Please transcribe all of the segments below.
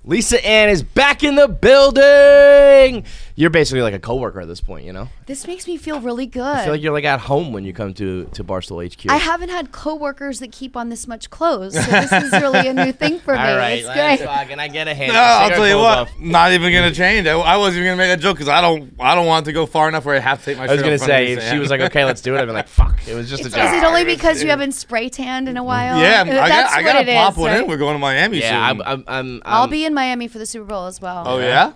Lisa Ann is back in the building. You're basically like a coworker at this point, you know? This makes me feel really good. I feel like you're like at home when you come to Barstool HQ. I haven't had coworkers that keep on this much clothes, so this is really a new thing for me. All right, it's great. Can I get a hand? No, I'll tell you what. Not even gonna change. I wasn't even gonna make a joke because I don't want it to go far enough where I have to take my. I was shirt gonna off say if she was like, okay, let's do it. I'd be like, fuck. It was just a joke. Is it only because you haven't spray tanned in a while? Yeah, That's I gotta what it pop is, one right? in. We're going to Miami soon. I'll be in Miami for the Super Bowl as well. Oh yeah.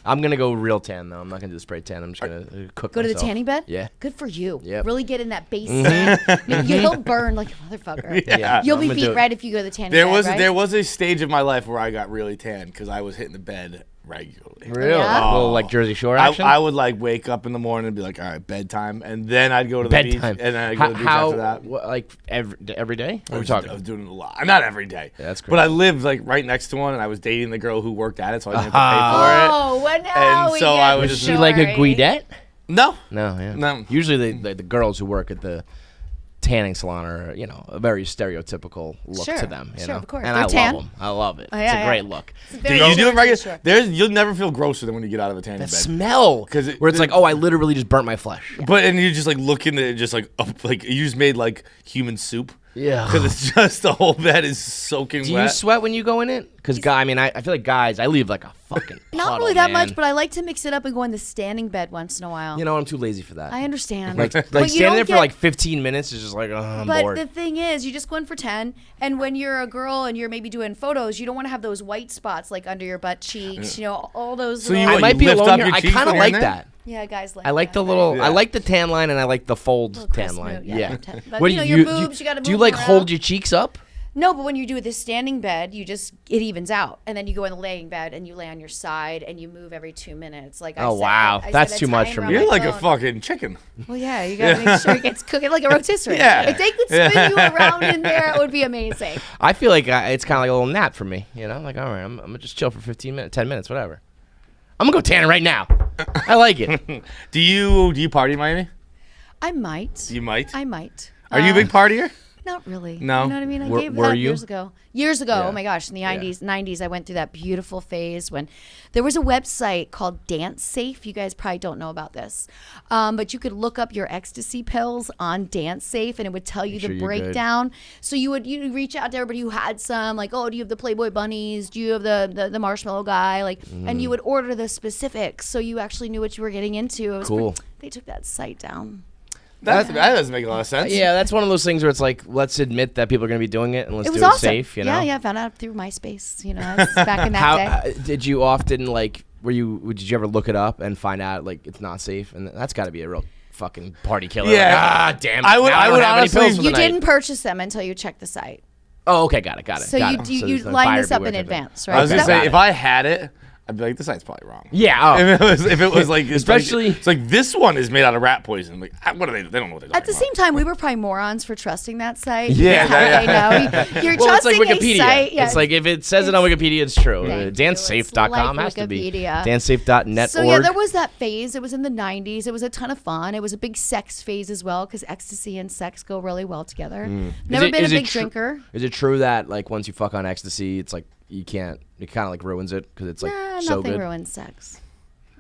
I'm gonna go real tan though. I'm not gonna do spray tan. I'm just gonna cook. Go to the myself. tanning bed? Yeah. Good for you. Yep. Really get in that base tan. You'll burn like a motherfucker. Yeah. You'll be beat red if you go to the tanning bed, right? There was a stage of my life where I got really tan because I was hitting the bed regularly. Really? Yeah. A little like Jersey Shore action? I would like wake up in the morning and be like, all right, bedtime, and then I'd go to the beach, and then I'd go to the beach after that. Like every day? I was doing it a lot. Not every day. Yeah, that's crazy. But I lived like right next to one, and I was dating the girl who worked at it, so I didn't have to pay for it. Oh, what now? And so I was just She like a guidette? No. No, yeah. No. Usually the girls who work at the tanning salon are, you know, a very stereotypical look Sure, to them. You sure, know? of course. And They're I tan. love them. I love it. Oh, It's yeah, a great yeah. look. Do you do it regular? Sure. You'll never feel grosser than when you get out of a tanning The bed. smell. Where it's like, oh, I literally just burnt my flesh. But and you just like look in it, just like like you just made like human soup. Yeah. Because it's just the whole bed is soaking Do wet. you sweat when you go in it? Because I feel like guys, I leave like a fucking Not puddle, really that man. much, but I like to mix it up and go in the standing bed once in a while. You know, I'm too lazy for that. I understand. Like But you standing don't there for get- like 15 minutes is just like, I'm But bored. the thing is, you just go in for 10, and when you're a girl and you're maybe doing photos, you don't want to have those white spots like under your butt cheeks, you know, all those So little... I what, might you be lift alone up here. your I cheeks kind of when you're in like there? that. Yeah, guys like I like that, the little. Yeah. I like the tan line and I like the fold Little tan crisp line. move, Yeah. But, What you know, do your boobs, you gotta do you move like them hold around. your cheeks up? No, but when you do this standing bed, it evens out, and then you go in the laying bed and you lay on your side and you move every 2 minutes. Like I Oh, set- wow. I set That's a too much timer for on me. my You're like a phone. fucking chicken. Well, yeah, you gotta make sure it gets cooking like a rotisserie. Yeah. If they could spin you around in there, it would be amazing. I feel like it's kind of like a little nap for me. You know, like all right, I'm gonna just chill for 15 minutes, 10 minutes, whatever. I'm gonna go tanning right now. I like it. Do you party in Miami? I might. You might. I might. Are you a big partier? Not really. No? You know what I mean? I Were- gave were that you? years ago. Years ago. Yeah. Oh my gosh. In the 90s, I went through that beautiful phase when there was a website called Dance Safe. You guys probably don't know about this. But you could look up your ecstasy pills on Dance Safe and it would tell you sure the you're good. breakdown. So you'd reach out to everybody who had some, like, oh, do you have the Playboy bunnies? Do you have the marshmallow guy? Like, and you would order the specifics so you actually knew what you were getting into. It was Cool. They took that site down. That doesn't make a lot of sense. Yeah, that's one of those things where it's like, let's admit that people are gonna be doing it and let's It was do it awesome. safe. You know? Yeah, I found out through MySpace. You know, it's back in that day. Did you often like? Did you ever look it up and find out like it's not safe? And that's got to be a real fucking party killer. Yeah. Like, damn it. I would- now I don't would have any honestly- pills for the You night. didn't purchase them until you checked the site. Oh, okay, got it. So got you it. you it's a line buyer this up beware in type thing. advance, right? I was gonna Is that say Got if it. I had it, I'd be like, the site's probably wrong. Yeah. Oh. If it was like, Especially- it's like this one is made out of rat poison. Like, what are they? They don't know what they're talking At the same time, we were probably morons for trusting that site. Yeah, How yeah, do they know? You're Well, it's like trusting Wikipedia. a site. Yeah. It's like if it says it on Wikipedia, it's true. Thank you. DanceSafe.com It's has to be. Wikipedia. DanceSafe.net. So yeah, there was that phase. It was in the 90s. It was a ton of fun. It was a big sex phase as well because ecstasy and sex go really well together. Never been a big drinker. Is it true that like once you fuck on ecstasy, it's like you can't? It kind of like ruins it because it's like Nah, so nothing good. ruins sex.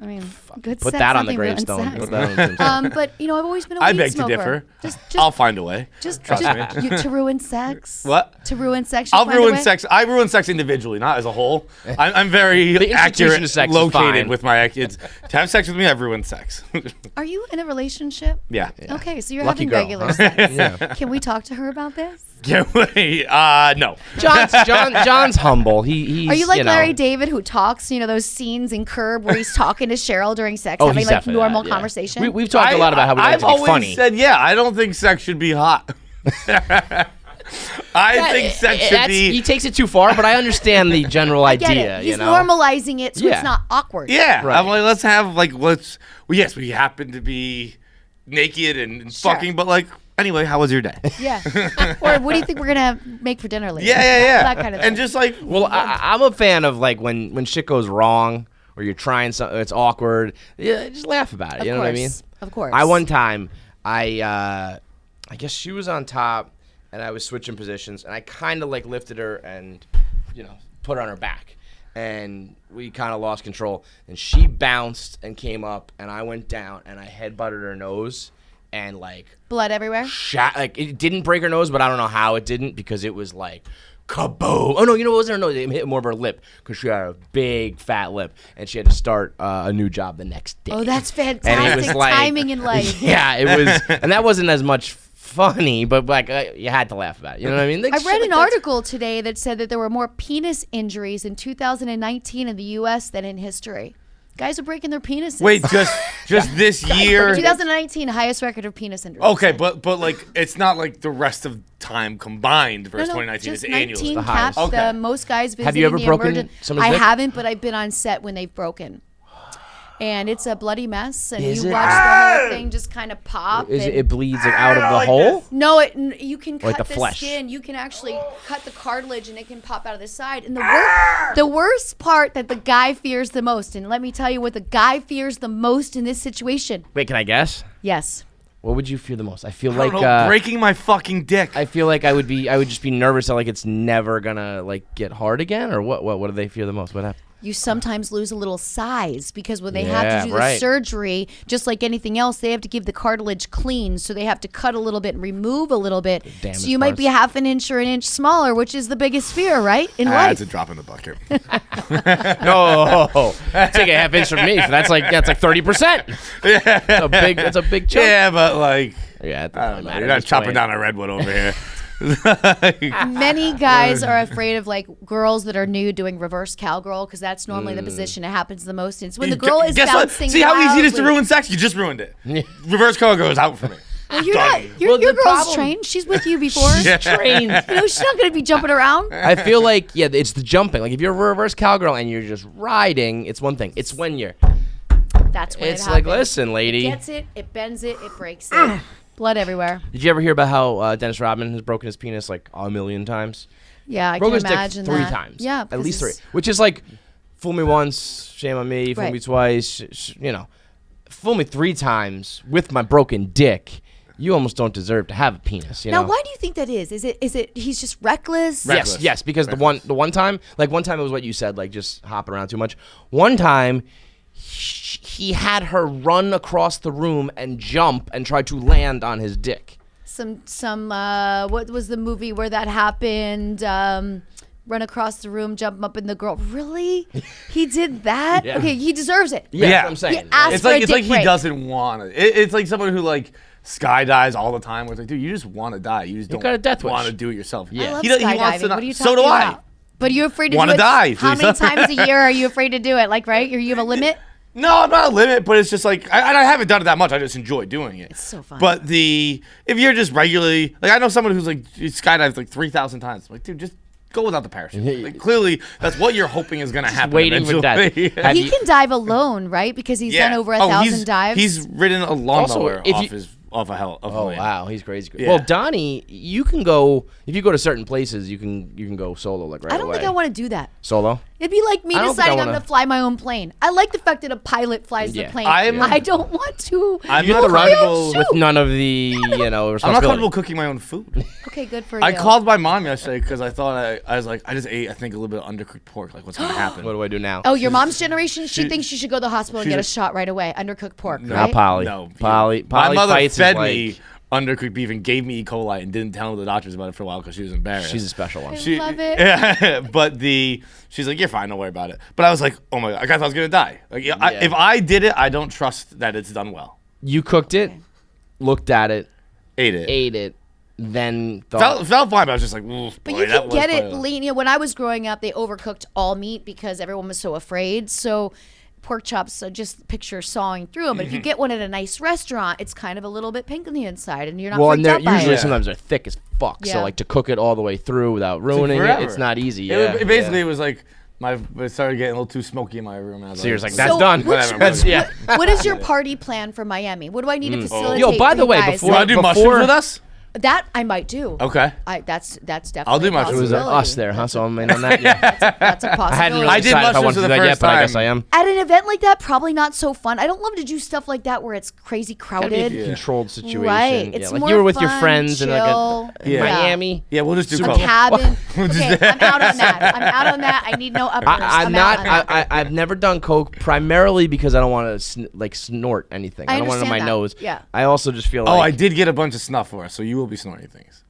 I mean, good Put sex, that on the nothing ruins gravestone. sex. Put that on the tombstone. But you know, I've always been a I weed beg to smoker. differ. Just I'll find a way. Trust me. To ruin sex. What? To ruin sex. You I'll find a ruin way? sex. I ruin sex individually, not as a whole. I'm very The institution accurate, of sex is located fine. with my kids. To have sex with me, I've ruined sex. Are you in a relationship? Yeah. Okay, so you're Lucky having girl, regular huh? sex. Yeah. Can we talk to her about this? Can't wait. No. John's humble. He's. Are you like know, Larry David who talks, you know, those scenes in Curb where he's talking to Cheryl during sex, Oh, having he's like definitely normal that, yeah. conversation? We've talked a lot about how we like I've to be always funny. said, yeah, I don't think sex should be hot. I think sex should be. He takes it too far, but I understand the general I get idea. it. He's you know? normalizing it so Yeah. it's not awkward. Yeah, Right. I'm like, let's have like, well, yes, we happen to be naked and Sure. fucking, but like, anyway, how was your day? Yeah. Or what do you think we're gonna make for dinner later? Yeah. That kind of thing. And just like, Well, I'm a fan of like when shit goes wrong or you're trying something, it's awkward. Yeah, just laugh about it. Of You know what I mean? course. Of course. One time, I guess she was on top, and I was switching positions, and I kind of like lifted her and, you know, put her on her back, and we kind of lost control. And she bounced and came up, and I went down, and I headbutted her nose, and like Blood everywhere. like it didn't break her nose, but I don't know how it didn't because it was like kaboom. Oh no, you know what was her nose? It hit more of her lip because she had a big fat lip, and she had to start a new job the next day. Oh, that's And it fantastic was like, timing in life. Yeah, it was, and that wasn't as much funny, but like you had to laugh about it. You know what I mean? Like, I shit read like an that's- article today that said that there were more penis injuries in 2019 in the U.S. than in history. Guys are breaking their penises. Wait, just this year. 2019, highest record of penis injuries. Okay, but like it's not like the rest of time combined versus No, 2019. just It's annual. 19 the highest. capped Okay. the most guys visiting Have you ever the broken emergent. somebody's I dick? haven't, but I've been on set when they've broken. And it's a bloody mess, and Is you it? watch the whole thing just kind of pop. Is and it bleeds like, out of the hole? No, you can Like cut the the flesh. skin. You can actually cut the cartilage, and it can pop out of the side. And the worst part that the guy fears the most, and let me tell you what the guy fears the most in this situation. Wait, can I guess? Yes. What would you fear the most? I feel I like don't know, breaking my fucking dick. I feel like I would just be nervous that like it's never gonna like get hard again, or what do they fear the most? What happened? You sometimes lose a little size because when they Yeah, have to do the right. surgery, just like anything else, they have to give the cartilage clean. So they have to cut a little bit and remove a little bit. So damaged you might be parts. half an inch or an inch smaller, which is the biggest fear, right? In That's life. a drop in the bucket. No, take a half inch from me. That's like 30%. That's a big chunk. Yeah, but like, Yeah, it I doesn't don't know. matter You're at not this chopping point. down a redwood over here. Many guys are afraid of like girls that are new doing reverse cowgirl because that's normally the position it happens the most. And it's when the girl is Guess what? bouncing. See how easy it is to wildly. ruin sex? You just ruined it. Reverse cowgirl goes out for me. Well, you're Done. not. Your Well, the girl's problem- trained. She's with you before. Yeah. Trained. You know, she's not going to be jumping around. I feel like it's the jumping. Like if you're a reverse cowgirl and you're just riding, it's one thing. It's when you're. That's when It's it like, happens. listen, lady. It gets it, it bends it, it breaks it. Blood everywhere. Did you ever hear about how Dennis Rodman has broken his penis like a million times? Yeah, I Broke can his dick imagine 3 that. times. Yeah, at least 3. because Which is like, fool me once, shame on me. Fool Right. me twice, you know. Fool me 3 times with my broken dick. You almost don't deserve to have a penis. You Now, know? why do you think that is? Is it he's just reckless? Reckless. Yes, because the one time it was what you said, like just hopping around too much. One time, he had her run across the room and jump and try to land on his dick. Some what was the movie where that happened? Run across the room, jump up in the girl. Really? He did that? Yeah. Okay, he deserves it. Yeah, Yeah. that's what I'm saying. He asked It's for a like dick he break. doesn't want it. It's like someone who like skydives all the time. Where it's like, dude, you just want to die. You just don't got a death wish. want to do it yourself. Yeah. I love He wants skydiving. to not. What are you So talking do I. about? But you're afraid to Wanna do it. die, How many Lisa. times a year are you afraid to do it? Like, right? Or you have a limit? No, I'm not a limit, but it's just like I haven't done it that much. I just enjoy doing it. It's so fun. But if you're just regularly like I know someone who's like skydives like 3,000 times. I'm like, dude, just go without the parachute. Like, clearly, that's what you're hoping is gonna happen. waiting for eventually. that. Have He you- can dive alone, right? Because he's done over 1,000 dives. He's ridden a lawnmower Also, if you- off a hell. Oh wow, he's crazy. Yeah. Well, Donnie, you can go if you go to certain places. You can go solo like right I don't away. think I want to do that. Solo. It'd be like me I don't think I deciding I'm wanna- going to fly my own plane. I like the fact that a pilot flies Yeah. the plane. I'm- I don't want to. I'm You not get the run comfortable with none of the I'm not responsibility. comfortable cooking my own food. Okay, good for you. I called my mom yesterday because I thought I was like I just ate I think a little bit of undercooked pork. Like what's gonna happen? What do I do now? Oh, your mom's generation, she she- thinks you should go to the hospital and she's get a a- shot right away. Undercooked pork, Now right? Polly. No, Polly. my Polly mother fights fed is like, me undercooked beef and gave me E. coli and didn't tell the doctors about it for a while because she was embarrassed. She's a special one. I love it. Yeah, but she's like, you're fine, don't worry about it. But I was like, oh my god, I thought I was gonna die. Like, if I did it, I don't trust that it's done well. You cooked it, looked at it, Ate it. ate it, then thought. Felt fine, but I was just like, ooh, But boy, you that can was get it probably- lean. You know, when I was growing up, they overcooked all meat because everyone was so afraid. So pork chops, just picture sawing through them. But if you get one at a nice restaurant, it's kind of a little bit pink on the inside, and you're not Well, and freaked they're out by usually it. sometimes they're thick as fuck. Yeah. So like to cook it all the way through without ruining it, forever. it's not easy. It Yeah. was- basically, it was like it started getting a little too smoky in my room. I was So you're just like, "This that's is- done. Whatever, That's, whatever." yeah. What is your party plan for Miami? What do I need to facilitate? Yo, by for the you way, guys? before- You want to do Before- mushrooms with us? That I might do. Okay. That's definitely. I'll do a mushrooms. It was possibility. us there, huh? So I'm in on that. Yeah. That's a possibility. I hadn't really I did decided if I mushrooms wanted for to the do that yet, first but I guess time. I am. At an event like that, probably not so fun. I don't love to do stuff like that where it's crazy Gotta be crowded. a controlled situation. Right. Yeah, It's like more you were with your fun, friends in like chill. in Yeah. Miami. Yeah, we'll just do A coke. cabin. Okay, I'm out on that. I'm out on that. I need no uppers. I'm out not. on that. I've never done coke primarily because I don't want to snort anything. I don't want it in my understand that. nose. Yeah. I also just feel like. Oh, I did get a bunch of snuff for us, so you will be snorting things.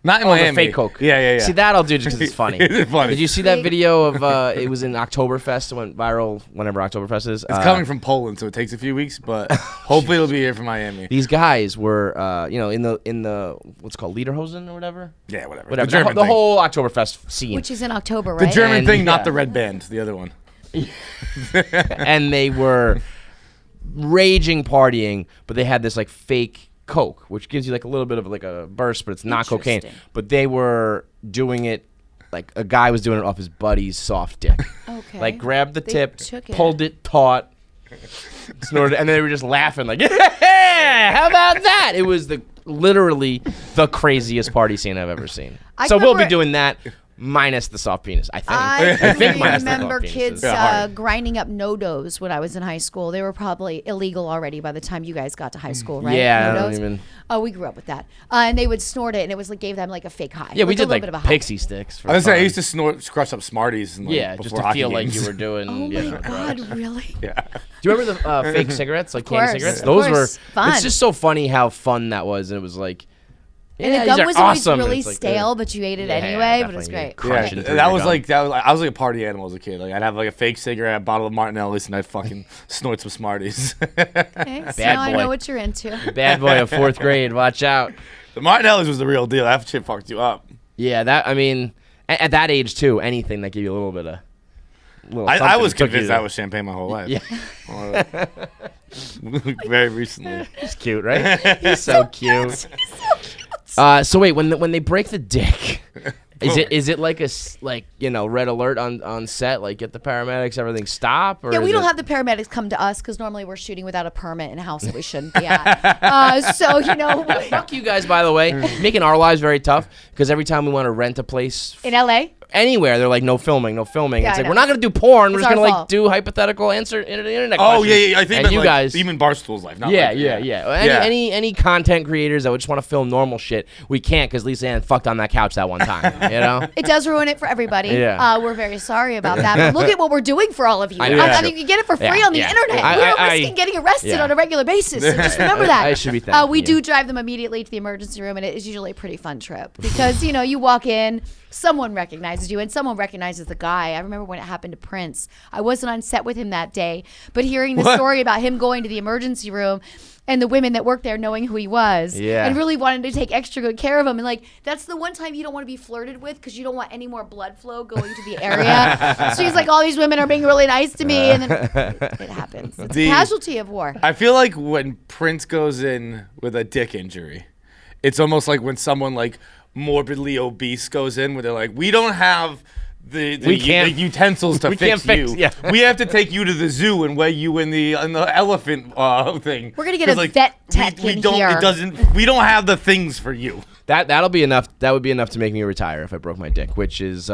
Not in Oh, the Miami. fake coke. Yeah. See, that I'll do just because it's funny. It's funny. Did you see that Fake- video of it was in Oktoberfest? It went viral whenever Oktoberfest is. It's coming from Poland, so it takes a few weeks, but hopefully it'll be here from Miami. These guys were, in the what's it called Lederhosen or whatever. Yeah, whatever. Whatever. The German the thing. whole Oktoberfest scene. Which is in October, The right? German And- thing, not yeah. the red band, the other one. And they were raging partying, but they had this like fake coke, which gives you like a little bit of like a burst, but it's not cocaine. Interesting. But they were doing it like a guy was doing it off his buddy's soft dick. Okay. Like grabbed the They tip, took it. pulled it taut, snorted, and they were just laughing like, yeah, how about that? It was literally the craziest party scene I've ever seen. I So we'll be remember- doing that minus the soft penis, I think. I think minus the remember soft penises. kids Yeah, hard. grinding up no-dos when I was in high school. They were probably illegal already by the time you guys got to high school, right? Yeah, I don't No-dos? even- Oh, we grew up with that. And they would snort it, and it was like gave them like a fake high. Yeah, we a did little like bit of a high. pixie sticks. For I was saying, I fun. used to crush up Smarties. And, like, Yeah, just before to hockey feel like games. you were doing. Oh yeah, my God, really? Yeah. Do you remember the fake cigarettes, like candy course, cigarettes? of Those course. were. Fun. It's just so funny how fun that was, and it was like. And yeah, the these gum are was always awesome. really It's like, stale, but you ate it yeah, anyway. But it was definitely, great. yeah. Crunching Yeah, through that your was gum. like I was like a party animal as a kid. Like I'd have like a fake cigarette, a bottle of Martinelli's, and I'd fucking snort some Smarties. Okay, so Bad now I boy. know what you're into. Bad boy of fourth grade. Watch out. The Martinelli's was the real deal. That shit fucked you up. Yeah, that. I mean, at that age too, anything that gave you a little bit of. I something was took you convinced to- that was champagne my whole life. Yeah, Very recently. he's cute, right? He's so cute. So wait, when they break the dick, is it like red alert on set, like get the paramedics, everything stop? Or Yeah, we is don't it- have the paramedics come to us because normally we're shooting without a permit in a house that we shouldn't be at. So Fuck you guys, by the way, making our lives very tough because every time we want to rent a place in LA, anywhere, they're like, no filming. Yeah, it's I like, know. we're not gonna do porn. We're It's just gonna our like fault. do hypothetical internet Oh questions. yeah. I think and that, you like, guys. even Barstool's life. Not Yeah, like, yeah. Any content creators that would just want to film normal shit, we can't because Lisa Ann fucked on that couch that one time. You know. it does ruin it for everybody. Yeah. We're very sorry about that. But look at what we're doing for all of you. I know, I true. you can get it for free Yeah, on the yeah. internet. I- We're I- risking getting arrested yeah. on a regular basis. So just remember that. I should be thanking We you. do drive them immediately to the emergency room, and it is usually a pretty fun trip because you walk in, someone recognizes you, and someone recognizes the guy. I remember when it happened to Prince. I wasn't on set with him that day, but hearing the What? story about him going to the emergency room. And the women that worked there knowing who he was, Yeah. and really wanted to take extra good care of him, and like that's the one time you don't want to be flirted with because you don't want any more blood flow going to the area. So he's like, all these women are being really nice to me, and then it happens. It's a casualty of war. I feel like when Prince goes in with a dick injury, it's almost like when someone like morbidly obese goes in, where they're like, we don't have the utensils to we fix can't you. fix- yeah. We have to take you to the zoo and weigh you in the elephant thing. We're gonna get 'Ause, a vet tech we in don't, here. It doesn't. We don't have the things for you. That'll be enough. That would be enough to make me retire if I broke my dick. Which is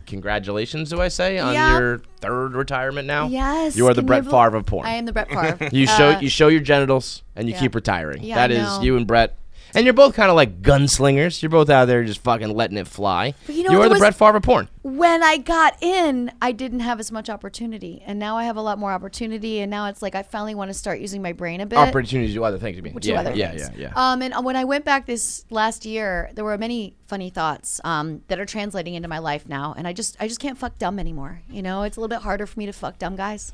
congratulations, do I say, on Yeah. your third retirement now? Yes. You are the can Brett you Favre of porn. I am the Brett Favre. You show your genitals and you yeah. keep retiring. Yeah, That I is know. you and Brett. And you're both kind of like gunslingers. You're both out there just fucking letting it fly. But you know, you are there the was- Brett Favre of porn. When I got in, I didn't have as much opportunity, and now I have a lot more opportunity. And now it's like I finally want to start using my brain a bit. Opportunities to do other things. You mean? Which yeah, do other yeah, things. yeah. And when I went back this last year, there were many funny thoughts that are translating into my life now, and I just can't fuck dumb anymore. It's a little bit harder for me to fuck dumb guys.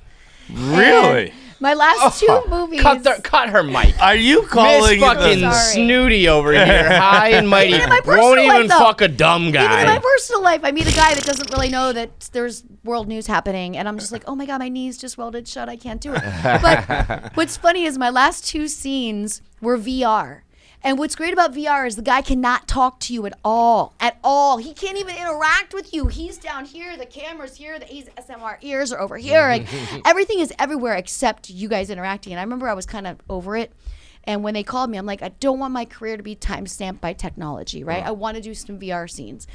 Really? And my last two movies. Cut her mic. Are you Miss calling fucking the, Sorry. snooty over here, high and mighty, Even in my personal won't even life, though. fuck a dumb Even in my guy. personal life, I meet a guy that doesn't really know that there's world news happening, and I'm just like, oh my god, my knees just welded shut. I can't do it. But what's funny is my last two scenes were VR. And what's great about VR is the guy cannot talk to you at all. At all. He can't even interact with you. He's down here, the camera's here, the ASMR ears are over here. Like, everything is everywhere except you guys interacting. And I remember I was kind of over it. And when they called me, I'm like, I don't want my career to be time-stamped by technology, right? I want to do some VR scenes.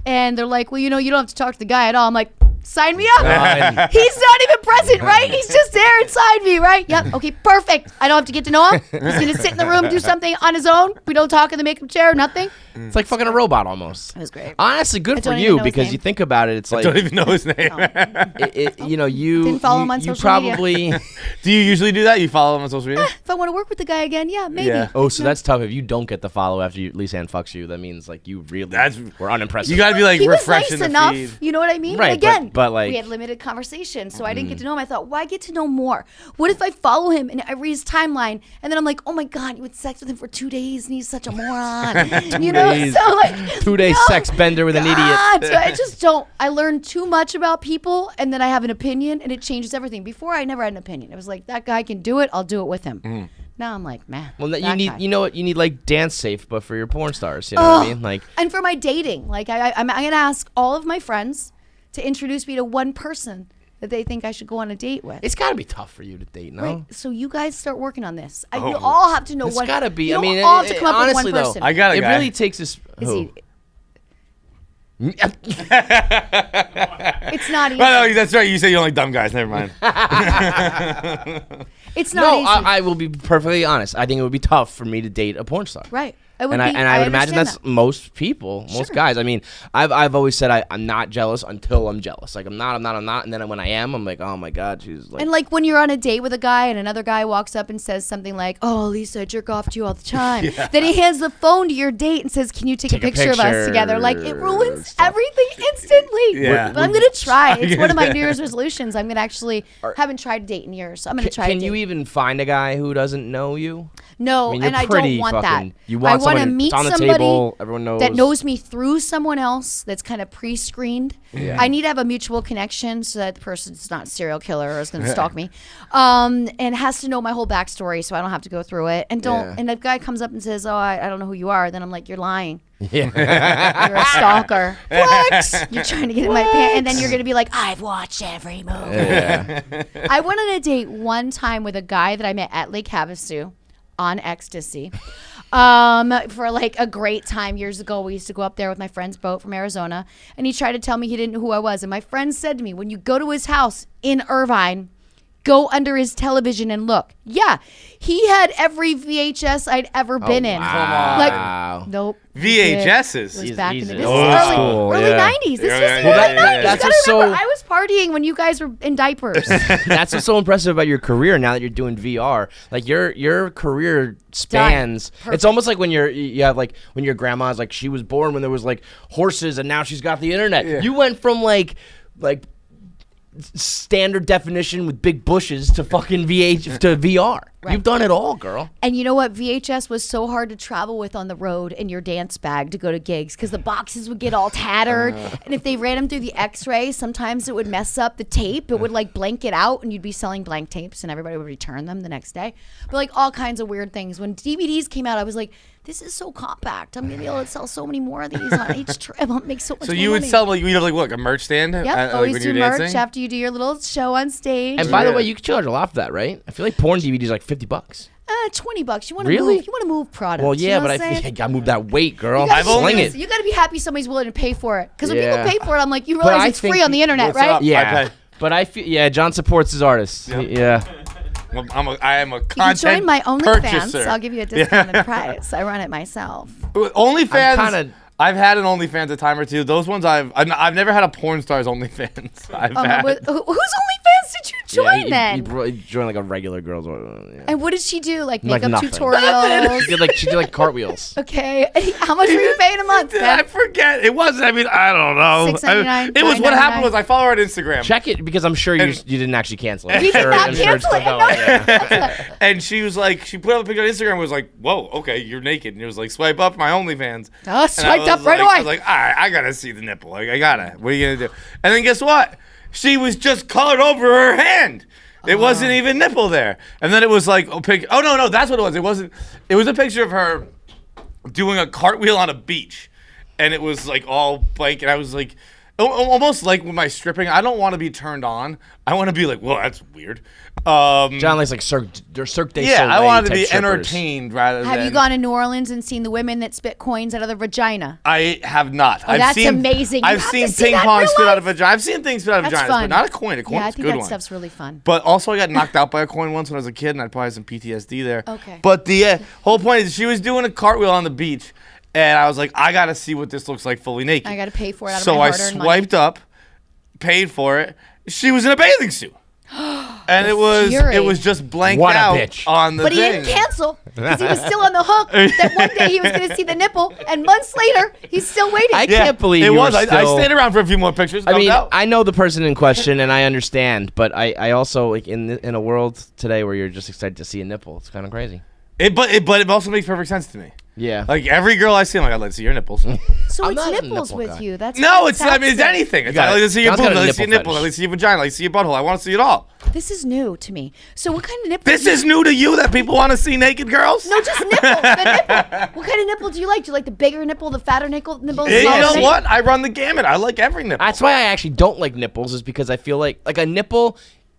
And they're like, well, you don't have to talk to the guy at all. I'm like, sign me up. He's not even present, right? He's just there inside me, right? Yep. Okay, perfect. I don't have to get to know him. He's going to sit in the room, do something on his own. We don't talk in the makeup chair, nothing. It's like fucking a robot almost. It was great. Honestly, good for you because you think about it. It's like I don't even know his name. You didn't follow him on you social probably. Do you usually do that? You follow him on social media? If I want to work with the guy again, yeah, maybe. Yeah. Oh, so that's tough. If you don't get the follow after Lisa Ann fucks you, that means like you really were unimpressive. You got to be like He was refreshing nice the enough, feed. you know what I mean? Right, again, but like we had limited conversation, so I didn't get to know him. I thought, why get to know more? What if I follow him and I read his timeline, and then I'm like, oh my god, you had sex with him for 2 days, and he's such a moron. You know, days. so like 2 days sex bender with an idiot. So I just don't. I learn too much about people, and then I have an opinion, and it changes everything. Before, I never had an opinion. It was like, that guy can do it, I'll do it with him. Now I'm like, man. Well, that you need, guy. you know what? You need like Dance Safe, but for your porn stars. You know what I mean? Like, and for my dating, like I'm gonna ask all of my friends to introduce me to one person that they think I should go on a date with. it's got to be tough for you to date, no? Right. So you guys start working on this. You all have to know It's what. got to be. You I mean, all have to come up honestly with one though, person. I got a it guy. really takes this. It's not easy. Well, no, that's right. You say you don't like dumb guys. Never mind. It's not No, easy. I will be perfectly honest. I think it would be tough for me to date a porn star. Right. It would And be, I would imagine understand that's that. most people, most Sure. guys. I mean, I've always said I'm not jealous until I'm jealous. Like I'm not, and then when I am, I'm like, oh my god, she's like. And like when you're on a date with a guy and another guy walks up and says something like, "Oh, Lisa, I jerk off to you all the time." Then he hands the phone to your date and says, "Can you take a picture of us together?" Like it ruins stuff. everything instantly. Yeah. But I'm gonna try. It's one of my New Year's resolutions. I'm gonna actually haven't tried to date in years, so I'm gonna try. Can to you date. even find a guy who doesn't know you? No, I mean, you're and I pretty don't want fucking- that. you want I want to someone- meet it's on the somebody table, everyone knows. that knows me through someone else that's kind of pre-screened. Yeah. I need to have a mutual connection so that the person's not a serial killer or is going to stalk me, and has to know my whole backstory so I don't have to go through it. And don't. Yeah. And if a guy comes up and says, "Oh, I don't know who you are," then I'm like, "You're lying. Yeah. You're a stalker. Flex. You're trying to get in my pants," and then you're going to be like, "I've watched every movie." Yeah. I went on a date one time with a guy that I met at Lake Havasu on ecstasy for like a great time years ago. We used to go up there with my friend's boat from Arizona, and he tried to tell me he didn't know who I was. And my friend said to me, when you go to his house in Irvine, go under his television and look. Yeah, he had every VHS I'd ever been in. Wow. Like, nope. VHSs. It was back in the he's this old was school, early yeah. 90s. This Yeah, was yeah, the yeah, early yeah, 90s. yeah. You That's gotta what's remember, so- I was partying when you guys were in diapers. That's what's so impressive about your career now that you're doing VR. Like your career spans. Perfect. It's almost like when you have like when your grandma's like she was born when there was like horses and now she's got the internet. Yeah. You went from like standard definition with big bushes to fucking to VR. Right. You've done it all, girl. And you know what? VHS was so hard to travel with on the road in your dance bag to go to gigs because the boxes would get all tattered. And if they ran them through the x-ray, sometimes it would mess up the tape. It would like blank it out and you'd be selling blank tapes and everybody would return them the next day. But like all kinds of weird things. When DVDs came out, I was like, this is so compact. I'm going to be able to sell so many more of these on each trip. I'll make so much So more you would money. sell like you'd have like what, a merch stand? Yep, like, always when do you're merch dancing? after you do your little show on stage. And by the Yeah. way, you can charge a lot for that, right? I feel like porn DVDs are like $50. $20. You want to Really? move? You want to move products? Well, you yeah, know but what I'm I saying? gotta move that weight, girl. You gotta Sling be- it. You got to be happy somebody's willing to pay for it. Because when Yeah. people pay for it, I'm like, you But realize I it's think free on the internet, What's right? up? Yeah, I pay. but I feel John supports his artists. Yeah. Well, I am a You can content join my OnlyFans. purchaser. I'll give you a discounted price. I run it myself. OnlyFans. kinda- I've had an OnlyFans a time or two. Those ones I've never had a porn star's OnlyFans. I've had. Whose OnlyFans did you join then? You joined like a regular girl's. Yeah. And what did she do? Like Like makeup nothing. tutorials? she did like cartwheels. Okay. How much were you paying a month? I forget. It wasn't. I mean, I don't know. $6.99, It was what happened $9.99. was I follow her on Instagram. Check it because I'm sure you didn't actually cancel it. You did not I'm sure it's cancel it. still No, going, yeah. And she was like, she put up a picture on Instagram and was like, whoa, okay, you're naked. And it was like, swipe up my OnlyFans. Oh, And I swiped was up right like- away. I was like, all right, I gotta see the nipple. Like, I gotta. What are you gonna do? And then guess what? She was just colored over her hand. It wasn't even nipple there. And then it was like, oh no, that's what it was. It wasn't. It was a picture of her doing a cartwheel on a beach, and it was like all blank. And I was like, almost like with my stripping, I don't want to be turned on. I want to be like, well, that's weird. John likes like Cirque du Soleil. Yeah, I wanted to type be strippers. entertained rather than. Have you gone to New Orleans and seen the women that spit coins out of their vagina? I have not. Oh, that's amazing. I've seen ping pong spit out of vagina. I've seen things spit out of That's vaginas, fun. but not a coin. A coin's Yeah, I a think good that one. stuff's really fun. But also, I got knocked out by a coin once when I was a kid, and I probably had some PTSD there. Okay. But the whole point is, she was doing a cartwheel on the beach, and I was like, I gotta see what this looks like fully naked. I got to pay for it out of So my I hard-earned money. swiped up, paid for it. She was in a bathing suit, and it fury. was just blanked What a out bitch. on the But he thing. didn't cancel because he was still on the hook that one day he was going to see the nipple, and months later, he's still waiting. I can't believe it you was. were I still- stayed around for a few more pictures. I mean, out. I know the person in question, and I understand, but I also like in a world today where you're just excited to see a nipple. It's kind of crazy. But it also makes perfect sense to me. Yeah. Like every girl I see, I'm like, I'd like to see your nipples. So I'm it's not a nipples nipple with guy. you. That's No, it's I mean it's fantastic. anything. It's got I like it. to see your John's got boobs, a I like to see your nipple nipples, I fetish. like to see your vagina, I like to see your butthole. I want to see it all. This is new to me. So what kind of nipple? This is new to you that people want to see naked girls? No, just nipple. The nipple. What kind of nipple do you like? Do you like the bigger nipple, the fatter nipple, the You smaller know nipple? what? I run the gamut. I like every nipple. That's why I actually don't like nipples, is because I feel like a nipple,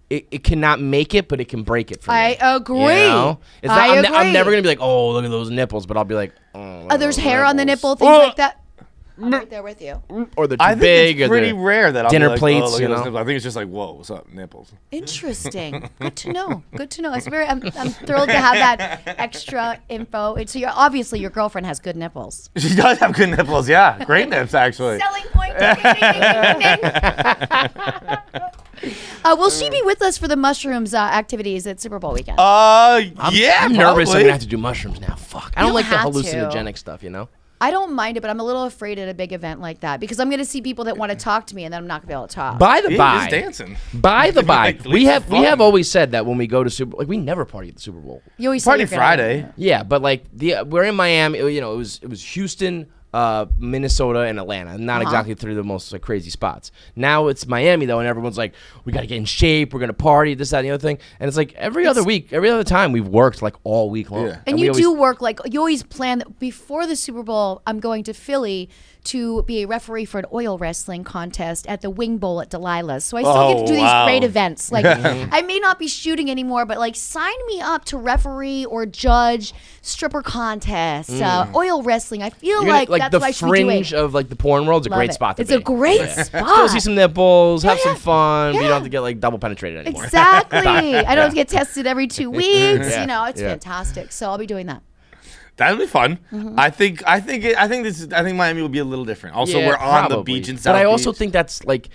it cannot make it, but it can break it for me. I agree. You know? It's not, I I'm agree. never gonna be like, oh, look at those nipples, but I'll be like, oh, look at There's those hair on the nipples. nipple, things like that. I'm right there with you. Or they're too I think big, it's or pretty they're rare that I'll dinner be like, plates, oh, look you at those know? nipples. I think it's just like, whoa, what's up, nipples? Interesting. Good to know. Good to know. I'm thrilled to have that extra info. So obviously your girlfriend has good nipples. She does have good nipples, yeah. Great nips, actually. Selling point. Will she be with us for the mushrooms activities at Super Bowl weekend? Yeah, I'm nervous I'm probably. gonna have to do mushrooms now. Fuck. I don't don't like the have to. hallucinogenic stuff, you know? I don't mind it, but I'm a little afraid at a big event like that because I'm going to see people that want to talk to me and then I'm not going to be able to talk. By the Yeah, by, just dancing. by the by, Like, at we least have it's we fun. have always said that when we go to Super, like we never party at the Super Bowl. You always Party say you're gonna- Friday. Yeah, but like we're in Miami. You know, it was Houston, Minnesota, and Atlanta. Not exactly three of the most like, crazy spots. Now it's Miami though, and everyone's like, we got to get in shape. We're gonna party. This, that, and the other thing. And it's like every other week, every other time we've worked like all week long. Yeah. And we you always- do work like you always plan that before the Super Bowl. I'm going to Philly to be a referee for an oil wrestling contest at the Wing Bowl at Delilah's. So I still get to do wow. these great events. Like I may not be shooting anymore, but like sign me up to referee or judge stripper contests, oil wrestling. I feel You're like gonna, that's the what I should be doing. fringe of like the porn world's a Love great it. spot to It's be. a great Go spot. see some nipples, have Yeah, some fun. But you yeah. don't have to get like double penetrated anymore. Exactly. I don't have to get tested every 2 weeks. Yeah. You know, it's Yeah. fantastic. So I'll be doing that. That'd be fun. Mm-hmm. I think Miami will be a little different. Also, Yeah, we're on the probably. beach in South But I also Beach. think that's like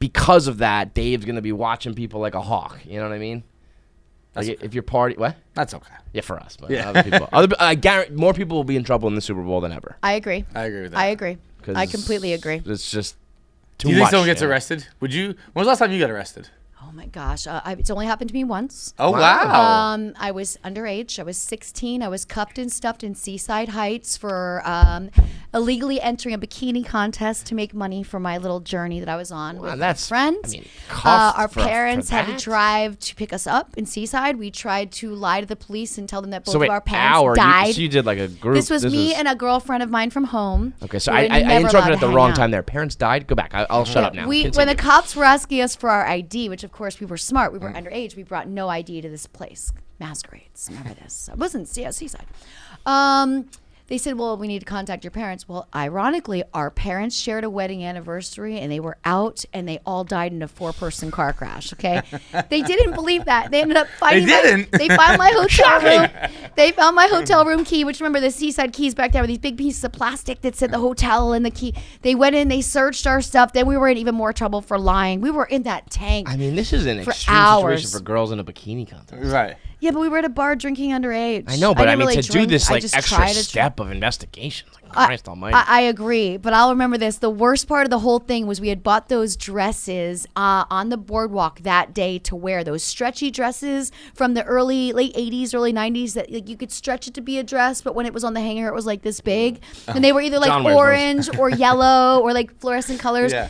because of that, Dave's gonna be watching people like a hawk. You know what I mean? Like if you're what? That's okay. Yeah, for us, but Yeah. other people. I guarantee more people will be in trouble in the Super Bowl than ever. I agree. I agree with that. I agree. 'Cause I completely agree. It's just too Do you think much. someone gets you know? arrested? Would you? When was the last time you got arrested? Oh my gosh. It's only happened to me once. Oh wow. I was underage. I was 16. I was cuffed and stuffed in Seaside Heights for illegally entering a bikini contest to make money for my little journey that I was on with that's- my friends. I mean, cuffed Our for parents had to that? drive to pick us up in Seaside. We tried to lie to the police and tell them that both So wait, of our parents died. so you did like a group. This was me and a girlfriend of mine from home. Okay, so We I were never interrupted allowed at the to wrong hang out. time there. Parents died. Go back. I'll shut up now. When the Continue. cops were asking us for our ID, which of course we were smart, we were underage, we brought no ID to this place. Masquerades. Remember this? It wasn't Seaside. They said, well, we need to contact your parents. Well, ironically, our parents shared a wedding anniversary and they were out and they all died in a 4-person car crash. Okay. They didn't believe that. They ended up finding They found my hotel room. They found my hotel room key, which remember the Seaside keys back there were these big pieces of plastic that said the hotel and the key. They went in, they searched our stuff. Then we were in even more trouble for lying. We were in that tank. I mean, this is an for extreme hours. situation for girls in a bikini contest. Right. Yeah, but we were at a bar drinking underage. I know, but I didn't mean, really to drink. do this I like just extra tried to step of investigation, like Christ Almighty. I agree, but I'll remember this. The worst part of the whole thing was we had bought those dresses on the boardwalk that day to wear. Those stretchy dresses from the late 80s, early 90s that like, you could stretch it to be a dress, but when it was on the hanger, it was like this big. And they were either like John wears those. orange or yellow or like fluorescent colors. Yeah.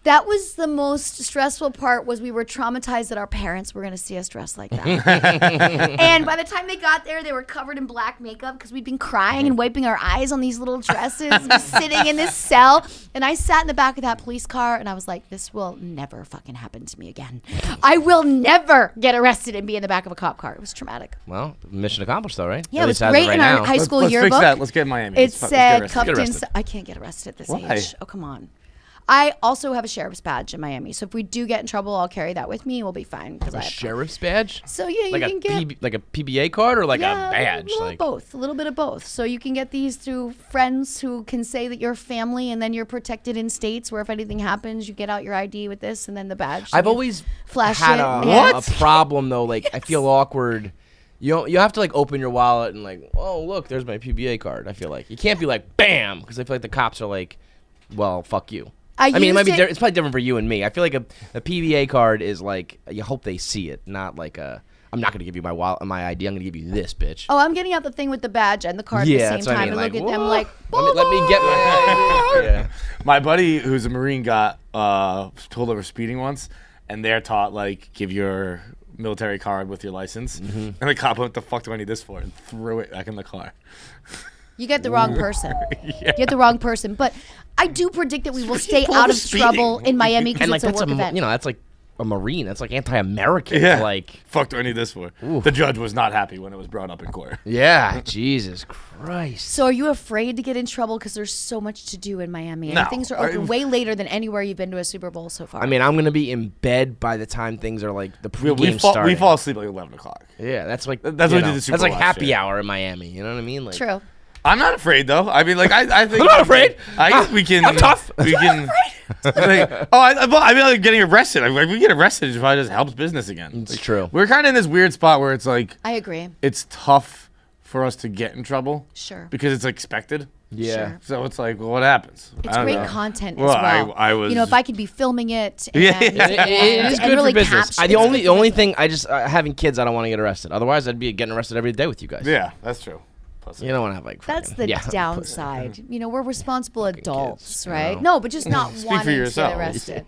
That was the most stressful part. Was we were traumatized that our parents were going to see us dressed like that. And by the time they got there, they were covered in black makeup because we'd been crying and wiping our eyes on these little dresses, just sitting in this cell. And I sat in the back of that police car, and I was like, "This will never fucking happen to me again. I will never get arrested and be in the back of a cop car." It was traumatic. Well, mission accomplished, though, right? Yeah, At it was least as of great right in our now. high school Let's yearbook. fix that. Let's get Miami. It Let's said get cuffed in. arrested. I can't get arrested at this Why? age. Oh, come on. I also have a sheriff's badge in Miami, so if we do get in trouble, I'll carry that with me. We'll be fine. A sheriff's badge? So yeah, you Like can get like a PBA card or like yeah, a badge? a little bit of both. So you can get these through friends who can say that you're family, and then you're protected in states where if anything happens, you get out your ID with this, and then the badge. I've always flash had it. a problem though. Like I feel awkward. You have to like open your wallet and like, oh look, there's my PBA card. I feel like you can't be like bam, because I feel like the cops are like, well, fuck you. I mean, it might be it's probably different for you and me. I feel like a PBA card is like you hope they see it, not like I'm not gonna give you my wallet, my ID. I'm gonna give you this, bitch. Oh, I'm getting out the thing with the badge and the card at the same time and look at them like, let me get my yeah. My buddy, who's a Marine, got pulled over speeding once, and they're taught like give your military card with your license, and the cop went, "What the fuck do I need this for?" and threw it back in the car. You get the wrong person. Yeah. You get the wrong person. But I do predict that we will stay out of trouble in Miami because like, it's a work event. You know, that's like a Marine. That's like anti-American. Yeah. Like, fuck do I need this for? Oof. The judge was not happy when it was brought up in court. yeah, Jesus Christ. So are you afraid to get in trouble because there's so much to do in Miami? And No. things are open way later than anywhere you've been to a Super Bowl so far. I mean, I'm gonna be in bed by the time things are like the pregame We starting. fall asleep like 11 o'clock. Yeah, that's like That's you what we did know, the Super that's like Bowl last happy year. hour in Miami. You know what I mean? Like, True. I'm not afraid though. I mean, like I think I'm not afraid. I guess we can. I'm tough. We can. Like, I mean, like getting arrested. Like, we get arrested, it probably just helps business again. It's Like, true. We're kind of in this weird spot where it's like I agree. it's tough for us to get in trouble. Sure. Because it's expected. Yeah. Sure. So it's like, well, what happens? It's I don't great know. content Well, as well. I was. You know, if I could be filming it and, Yeah. It is and good really for business. capture The it's only good thing I just having kids, I don't want to get arrested. Otherwise, I'd be getting arrested every day with you guys. Yeah, that's true. Pussy. You don't want to have like. That's fucking- the yeah. downside. You know, we're responsible adults, kids, right? you No, but just not Speak for wanting to yourself. get arrested.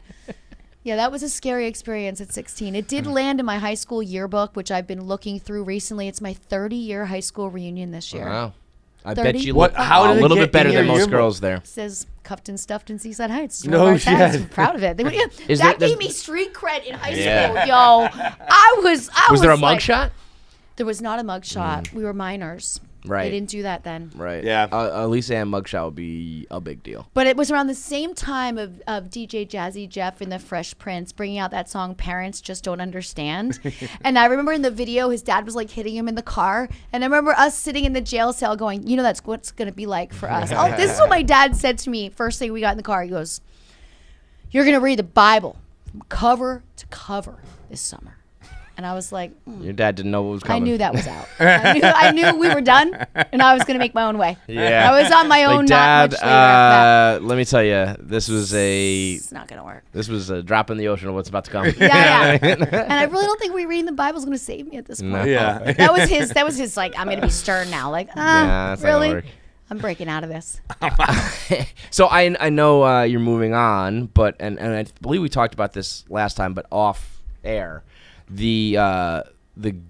Yeah, that was a scary experience at 16. It did land in my high school yearbook, which I've been looking through recently. It's my 30-year high school reunion this year. Wow. I 30? bet you What- look how a did it little get bit better in than your most yearbook? girls there. It says cuffed and stuffed in Seaside Heights. It's No one of our towns. shit. I'm proud of it. Is That there- gave me street cred in high Yeah. school, yo. I was Was there a like- mugshot? There was not a mugshot. We were minors. Right. They didn't do that then. Right. Yeah. A Lisa Ann mugshot would be a big deal. But it was around the same time of DJ Jazzy Jeff and the Fresh Prince bringing out that song "Parents Just Don't Understand." And I remember in the video, his dad was like hitting him in the car. And I remember us sitting in the jail cell going, you know, that's what's going to be like for us. Oh, this is what my dad said to me first thing we got in the car. He goes, "You're going to read the Bible from cover to cover this summer." And I was like, Your dad didn't know what was I coming. knew that was out. I knew we were done, and I was going to make my own way. Yeah. I was on my own. Like, Dad, not much later after that. let me tell you, this was It's not going to work. a drop in the ocean of what's about to come. Yeah. And I really don't think reading the Bible is going to save me at this point. No. Yeah. That was his like, I'm going to be stern now. Like, Nah, that's not gonna really? work. I'm breaking out of this. So I know you're moving on, but and I believe we talked about this last time, but off air, the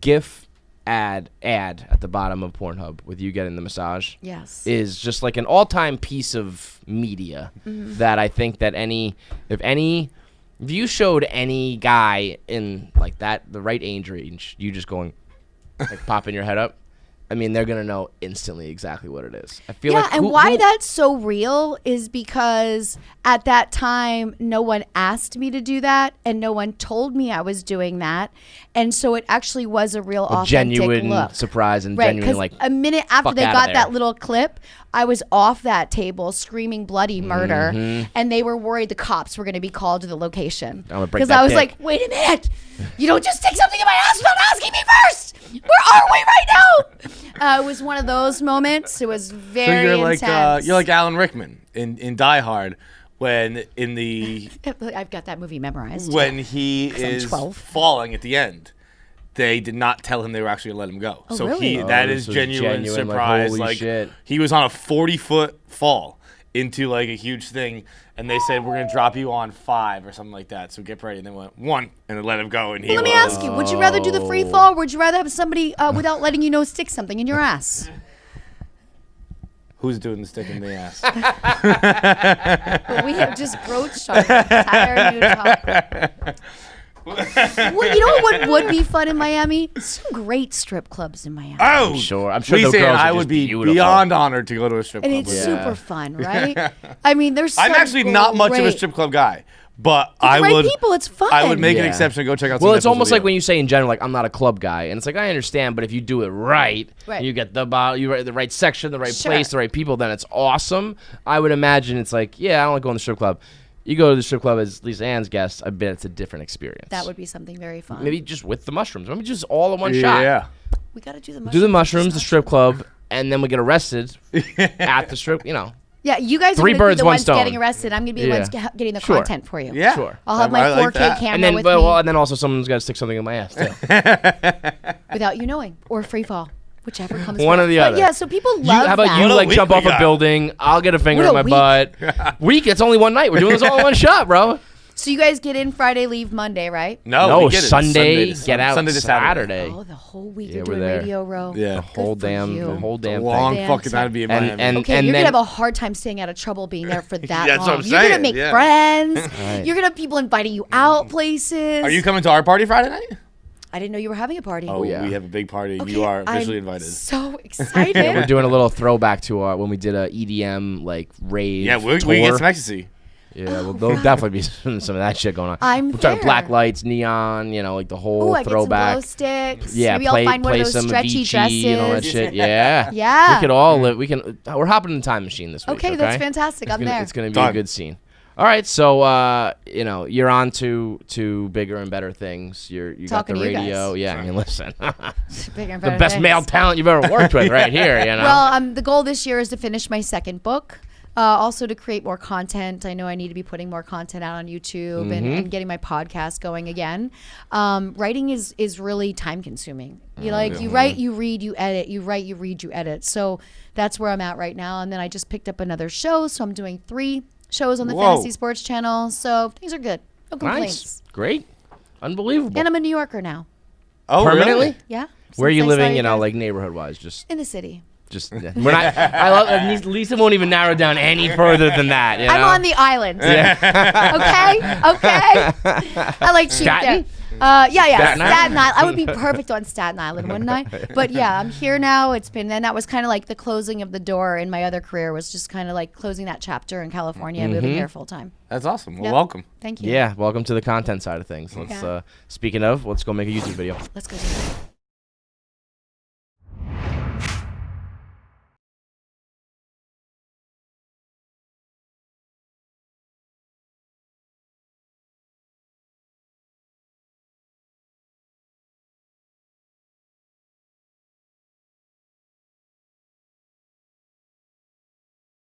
GIF ad at the bottom of Pornhub with you getting the massage Yes. is just like an all-time piece of media that I think that if you showed any guy in like that the right age range, you just going like popping your head up, I mean, they're going to know instantly exactly what it is. I feel Yeah, like and why that's so real is because at that time, no one asked me to do that, and no one told me I was doing that, and so it actually was a real authentic genuine look. surprise and Right, genuine 'cause like a minute after fuck they outta got there. that little clip, I was off that table screaming bloody murder, and they were worried the cops were going to be called to the location. I'm gonna break Because that I was dick. like, wait a minute, you don't just stick something in my ass without asking me first. Where are we right now? It was one of those moments. It was So very you're intense. like Alan Rickman in Die Hard when in the I've got that movie memorized. when he 'Cause I'm is 12. falling at the end. They did not tell him they were actually gonna let him go. really? That this is was genuine genuine, like, surprise. holy shit. He was on a 40-foot fall into like a huge thing, and they said we're gonna drop you on 5 or something like that. So get ready, and they went 1, and then let him go, and he. Well, let me ask you: would you rather do the free fall, or would you rather have somebody without letting you know stick something in your ass? Who's doing the stick in the ass? We have just broached our entire new topic. Well, you know what would be fun in Miami? Some great strip clubs in Miami. Oh, Sure, I'm sure the Lisa and girls are I just would be beautiful. beyond honored to go to a strip And club. it's with you. super fun, right? I mean, there's I'm some actually not much of a great- strip club guy, but With the I right would. people, it's fun. I would make an Yeah. exception and go check out. Well, some it's nipples almost with like when you say in general, like I'm not a club guy, and it's like I understand, but if you do it right, Right. you get the right section, the right Sure. place, the right people, then it's awesome. I would imagine it's like, yeah, I don't like going to the strip club. You go to the strip club as Lisa Ann's guest, I bet it's a different experience. That would be something very fun. maybe just with the mushrooms, maybe just all in one shot. Yeah. we got to do the mushrooms. Do the mushrooms, the strip club, and then we get arrested at the strip. You know, Yeah, you guys Three are going to birds, be the one ones stone. getting arrested. I'm going to be the Yeah. ones getting the Sure. content for you. Yeah. Sure. I'll have my I like 4K that. camera and then with me and then also someone's got to stick something in my ass too. without you knowing, or free fall, whichever comes One first. or the But other. yeah, so people love How about that. you What a like week jump we off a got. building? I'll get a finger What in a my week. butt. Week? It's only one night. We're doing this all in one shot, bro. So you guys get in Friday, leave Monday, right? No, we get it Sunday, to get out Sunday to Saturday. Oh, the whole week Yeah, you're we're doing there. Radio Row. Yeah. The whole Good for you. damn Long thing. fucking time to be in And- Miami. and- Okay, you're then- gonna have a hard time staying out of trouble being there for that That's long. what I'm You're gonna saying, make yeah. friends. Right. You're gonna have people inviting you out places. Are you coming to our party Friday night? I didn't know you were having a party. Oh, yeah. We have a big party. Okay, You are officially I'm invited. So excited. We're doing a little throwback to when we did a EDM like rave. Yeah, we tour. can get some ecstasy. Yeah, well, there'll definitely be some of that shit going on. I'm We're talking there. black lights, neon, like the whole Ooh, I get some throwback. glow sticks. Yeah, Maybe play, I'll find one play of those some stretchy Avicii dresses. and all that shit. Yeah, Yeah. We could all live. We're hopping in the time machine this week. Okay, that's fantastic. I'm there. It's gonna be Done. a good scene. All right, so you're on to bigger and better things. You got Talking the to you radio. guys. Yeah, I mean, listen, Bigger and the better best things. male talent you've ever worked with, right here. Well, the goal this year is to finish my second book. Also to create more content. I know I need to be putting more content out on YouTube and getting my podcast going again. Writing is really time consuming. You write, you read, you edit. You write, you read, you edit. So that's where I'm at right now. And then I just picked up another show. So I'm doing 3 shows on the Whoa. Fantasy Sports Channel. So things are good. No complaints. Nice, great, unbelievable. And I'm a New Yorker now. Oh, Permanently? really? Yeah. Where are Since you I saw living? you guys. Like neighborhood wise, just In the city. yeah. We're not. I love Lisa won't even narrow down any further than that. I'm on the island. Okay. I like cheap Staten? there. Yeah. Staten Island? Staten Island. I would be perfect on Staten Island, wouldn't I? But yeah, I'm here now. Then that was kind of like the closing of the door in my other career, was just kind of like closing that chapter in California and moving here full time. That's awesome. Well, Yep. welcome. Thank you. Yeah, welcome to the content side of things. Let's Yeah. speaking of, let's go make a YouTube video. Let's go do that.